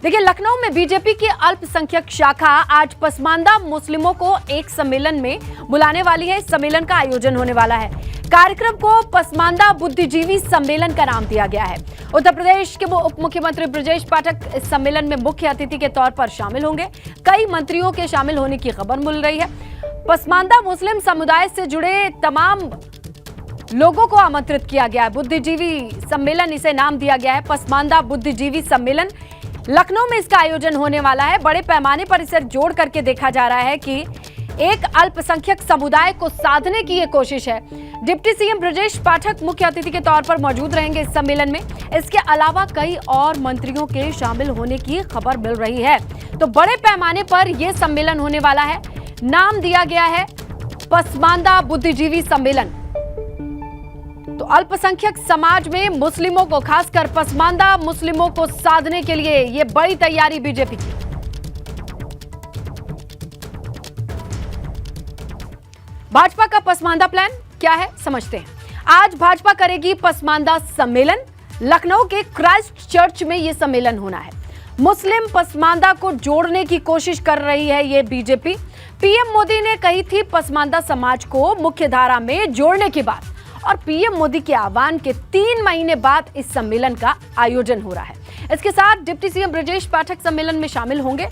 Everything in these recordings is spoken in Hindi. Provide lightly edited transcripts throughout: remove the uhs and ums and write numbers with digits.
देखिए, लखनऊ में बीजेपी की अल्पसंख्यक शाखा आज पसमानदा मुस्लिमों को एक सम्मेलन में बुलाने वाली है। इस सम्मेलन का आयोजन होने वाला है। कार्यक्रम को पसमानदा बुद्धिजीवी सम्मेलन का नाम दिया गया है। उत्तर प्रदेश के उप मुख्यमंत्री ब्रजेश पाठक इस सम्मेलन में मुख्य अतिथि के तौर पर शामिल होंगे। कई मंत्रियों के शामिल होने की खबर मिल रही है। पसमानदा मुस्लिम समुदाय से जुड़े तमाम लोगों को आमंत्रित किया गया है। बुद्धिजीवी सम्मेलन इसे नाम दिया गया है, पसमानदा बुद्धिजीवी सम्मेलन। लखनऊ में इसका आयोजन होने वाला है। बड़े पैमाने पर इसे जोड़ करके देखा जा रहा है कि एक अल्पसंख्यक समुदाय को साधने की यह कोशिश है। डिप्टी सीएम ब्रजेश पाठक मुख्य अतिथि के तौर पर मौजूद रहेंगे इस सम्मेलन में। इसके अलावा कई और मंत्रियों के शामिल होने की खबर मिल रही है। तो बड़े पैमाने पर यह सम्मेलन होने वाला है। नाम दिया गया है पसमानदा बुद्धिजीवी सम्मेलन। तो अल्पसंख्यक समाज में मुस्लिमों को, खासकर पसमानदा मुस्लिमों को साधने के लिए यह बड़ी तैयारी बीजेपी की। भाजपा का पसमानदा प्लान क्या है, समझते हैं। आज भाजपा करेगी पसमानदा सम्मेलन। लखनऊ के क्राइस्ट चर्च में यह सम्मेलन होना है। मुस्लिम पसमानदा को जोड़ने की कोशिश कर रही है यह बीजेपी। पीएम मोदी ने कही थी पसमानदा समाज को मुख्यधारा में जोड़ने की बात, और पीएम मोदी के आह्वान के 3 महीने बाद इस सम्मेलन का आयोजन हो रहा है। इसके साथ डिप्टी सीएम ब्रजेश पाठक सम्मेलन में शामिल होंगे।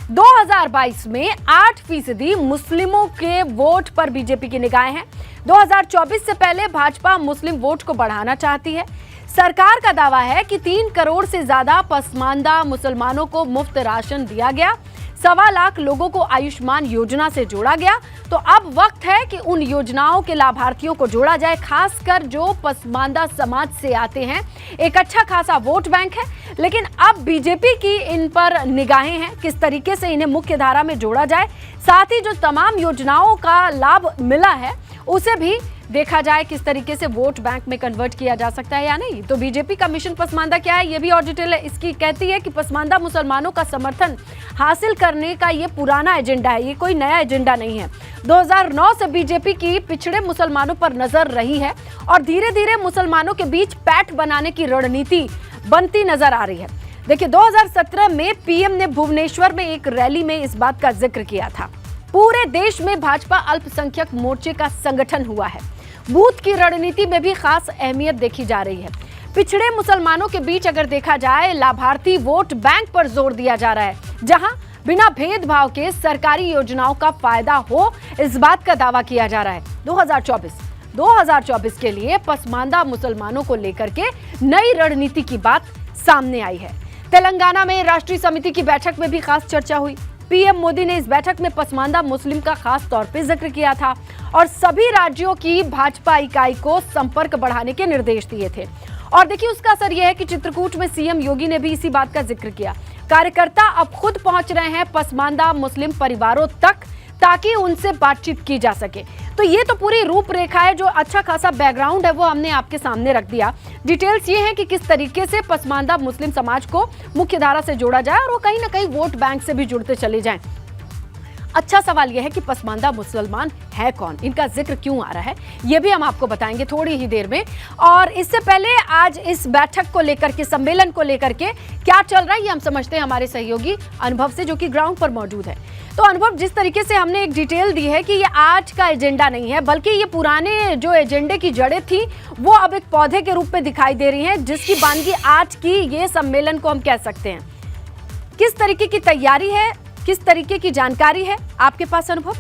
2022 में 8% मुस्लिमों के वोट पर बीजेपी की निगाहें हैं। 2024 से पहले भाजपा मुस्लिम वोट को बढ़ाना चाहती है। सरकार का दावा है कि 3 करोड़ से ज्यादा पसमानदा मुसलमानों को मुफ्त राशन दिया गया। 1.25 लाख लोगों को आयुष्मान योजना से जोड़ा गया। तो अब वक्त है कि उन योजनाओं के लाभार्थियों को जोड़ा जाए, खासकर जो पसमानदा समाज से आते हैं। एक अच्छा खासा वोट बैंक है, लेकिन अब बीजेपी की इन पर निगाहें हैं किस तरीके से इन्हें मुख्य धारा में जोड़ा जाए। साथ ही जो तमाम योजनाओं का लाभ मिला है उसे भी देखा जाए किस तरीके से वोट बैंक में कन्वर्ट किया जा सकता है या नहीं। तो बीजेपी का मिशन पसमानदा क्या है, ये भी और डिटेल है इसकी। कहती है कि पसमानदा मुसलमानों का समर्थन हासिल करने का ये पुराना एजेंडा है, ये कोई नया एजेंडा नहीं है। 2009 से बीजेपी की पिछड़े मुसलमानों पर नजर रही है और धीरे धीरे मुसलमानों के बीच पैठ बनाने की रणनीति बनती नजर आ रही है। देखिए, 2017 में पीएम ने भुवनेश्वर में एक रैली में इस बात का जिक्र किया था। पूरे देश में भाजपा अल्पसंख्यक मोर्चे का संगठन हुआ है। बूथ की रणनीति में भी खास अहमियत देखी जा रही है। पिछड़े मुसलमानों के बीच अगर देखा जाए, लाभार्थी वोट बैंक पर जोर दिया जा रहा है, जहां बिना भेदभाव के सरकारी योजनाओं का फायदा हो, इस बात का दावा किया जा रहा है। 2024 के लिए पसमानदा मुसलमानों को लेकर के नई रणनीति की बात सामने आई है। तेलंगाना में राष्ट्रीय समिति की बैठक में भी खास चर्चा हुई। पीएम मोदी ने इस बैठक में पसमानदा मुस्लिम का खास तौर पे जिक्र किया था और सभी राज्यों की भाजपा इकाई को संपर्क बढ़ाने के निर्देश दिए थे। और देखिए, उसका असर यह है कि चित्रकूट में सीएम योगी ने भी इसी बात का जिक्र किया। कार्यकर्ता अब खुद पहुंच रहे हैं पसमानदा मुस्लिम परिवारों तक, ताकि उनसे बातचीत की जा सके। तो ये तो पूरी रूपरेखा है, जो अच्छा खासा बैकग्राउंड है वो हमने आपके सामने रख दिया। डिटेल्स ये हैं कि किस तरीके से पसमानदा मुस्लिम समाज को मुख्यधारा से जोड़ा जाए और वो कहीं ना कहीं वोट बैंक से भी जुड़ते चले जाएं। अच्छा सवाल यह है कि पसमानदा मुसलमान है कौन, इनका जिक्र क्यों आ रहा है, यह भी हम आपको बताएंगे थोड़ी ही देर में। और इससे पहले आज इस बैठक को लेकर के, सम्मेलन को लेकर के क्या चल रहा है, ये हम समझते हैं हमारे सहयोगी अनुभव से, जो कि ग्राउंड पर मौजूद है। तो अनुभव, जिस तरीके से हमने एक डिटेल दी है कि ये आज का एजेंडा नहीं है, बल्कि ये पुराने जो एजेंडे की जड़ें थी वो अब एक पौधे के रूप में दिखाई दे रही हैं, जिसकी बानगी आज की ये सम्मेलन को हम कह सकते हैं। किस तरीके की तैयारी है, किस तरीके की जानकारी है आपके पास अनुभव?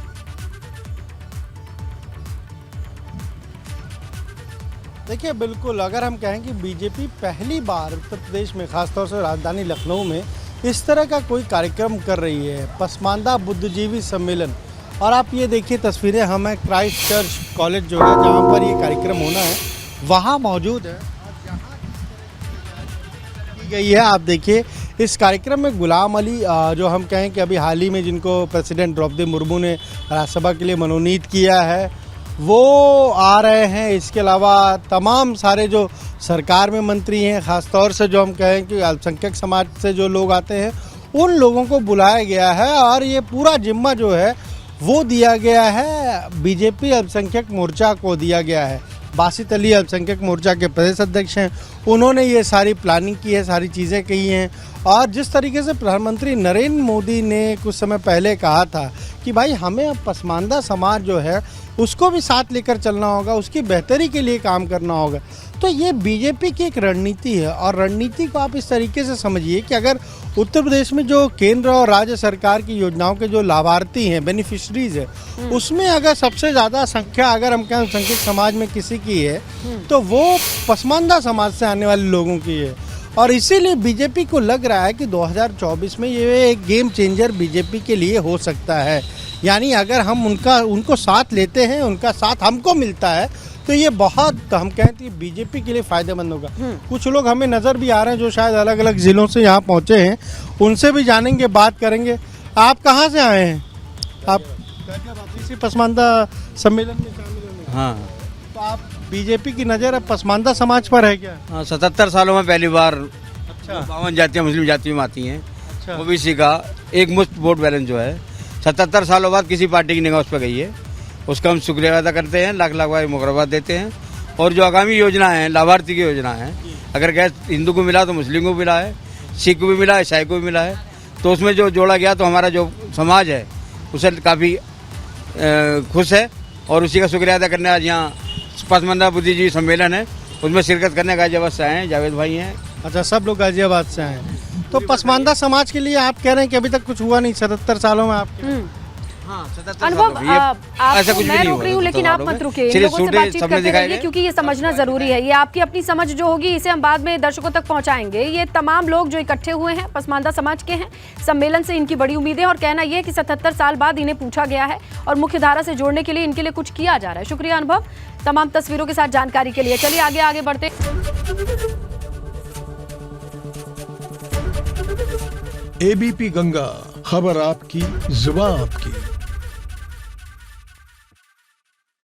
देखिए, बिल्कुल, अगर हम कहें कि बीजेपी पहली बार उत्तर प्रदेश में, खासतौर से राजधानी लखनऊ में इस तरह का कोई कार्यक्रम कर रही है, पसमानदा बुद्धिजीवी सम्मेलन। और आप ये देखिए तस्वीरें, हमें क्राइस्ट चर्च कॉलेज जो है जहाँ पर ये कार्यक्रम होना है वहाँ मौजूद है। की गई है, आप देखिए इस कार्यक्रम में गुलाम अली, जो हम कहें कि अभी हाल ही में जिनको प्रेसिडेंट द्रौपदी मुर्मू ने राज्यसभा के लिए मनोनीत किया है, वो आ रहे हैं। इसके अलावा तमाम सारे जो सरकार में मंत्री हैं, ख़ासतौर से जो हम कहें कि अल्पसंख्यक समाज से जो लोग आते हैं, उन लोगों को बुलाया गया है। और ये पूरा जिम्मा जो है वो दिया गया है बीजेपी अल्पसंख्यक मोर्चा को दिया गया है। बासित अली अल्पसंख्यक मोर्चा के प्रदेश अध्यक्ष हैं, उन्होंने ये सारी प्लानिंग की है, सारी चीज़ें कही हैं। और जिस तरीके से प्रधानमंत्री नरेंद्र मोदी ने कुछ समय पहले कहा था कि भाई हमें अब पसमानदा समाज जो है उसको भी साथ लेकर चलना होगा, उसकी बेहतरी के लिए काम करना होगा, तो ये बीजेपी की एक रणनीति है। और रणनीति को आप इस तरीके से समझिए कि अगर उत्तर प्रदेश में जो केंद्र और राज्य सरकार की योजनाओं के जो लाभार्थी हैं, बेनिफिशरीज है, उसमें अगर सबसे ज़्यादा संख्या अगर हम कहें अल्पसंख्यक समाज में किसी की है तो वो पसमानदा समाज से आने वाले लोगों की है। और इसीलिए बीजेपी को लग रहा है कि 2024 में ये एक गेम चेंजर बीजेपी के लिए हो सकता है। यानी अगर हम उनको साथ लेते हैं, उनका साथ हमको मिलता है, तो ये बहुत हम कहते हैं बीजेपी के लिए फायदेमंद होगा। कुछ लोग हमें नज़र भी आ रहे हैं जो शायद अलग अलग ज़िलों से यहाँ पहुँचे हैं, उनसे भी जानेंगे, बात करेंगे। आप कहाँ से आए हैं? आप इसी पसमानदा सम्मेलन में शामिल होने? हाँ, तो आप बीजेपी की नज़र अब पसमानदा समाज पर है क्या? हाँ, 77 सालों में पहली बार अच्छा 52 जातियाँ मुस्लिम जातियों में आती हैं। अच्छा ओबीसी का एक मुश्त वोट बैलेंस जो है 77 सालों बाद किसी पार्टी की निगाह उस पर गई है, उसका हम शुक्रिया अदा करते हैं, लाख लाख बार मुबारकबाद देते हैं। और जो आगामी योजना है, लाभार्थी की योजना है, अगर गैस हिंदू को मिला तो मुस्लिम को मिला है, सिख को भी मिला है, ईसाई को भी मिला है, तो उसमें जो जोड़ा गया तो हमारा जो समाज है उसे काफ़ी खुश है। और उसी का शुक्रिया अदा करने आज यहाँ पसमानदा बुद्धिजीवी सम्मेलन है, उसमें शिरकत करने गाजियाबाद से आए हैं, जावेद भाई हैं। अच्छा, सब लोग गाजियाबाद से आए हैं। तो पसमानदा समाज के लिए आप कह रहे हैं कि अभी तक कुछ हुआ नहीं 77 सालों में आपके? हाँ, 77 अनुभव, सालों में। ये आपको ऐसा कुछ भी मैं नहीं रोक रही हूँ, हुआ लेकिन 77 आप सालों मत में। रुकिए। इन चलिए, लोगों से सूटे बातचीत सबने करते दिखाए रहिए गए। क्योंकि ये समझना जरूरी है। ये आपकी अपनी समझ जो होगी इसे हम बाद में दर्शकों तक पहुंचाएंगे। ये तमाम लोग जो इकट्ठे हुए हैं पसमानदा समाज के हैं, सम्मेलन से इनकी बड़ी उम्मीदें, और कहना यह है कि 77 साल बाद इन्हें पूछा गया है और मुख्य धारा से जोड़ने के लिए इनके लिए कुछ किया जा रहा है। शुक्रिया अनुभव, तमाम तस्वीरों के साथ जानकारी के लिए। चलिए आगे बढ़ते। एबीपी गंगा, खबर आपकी, जुबान आपकी।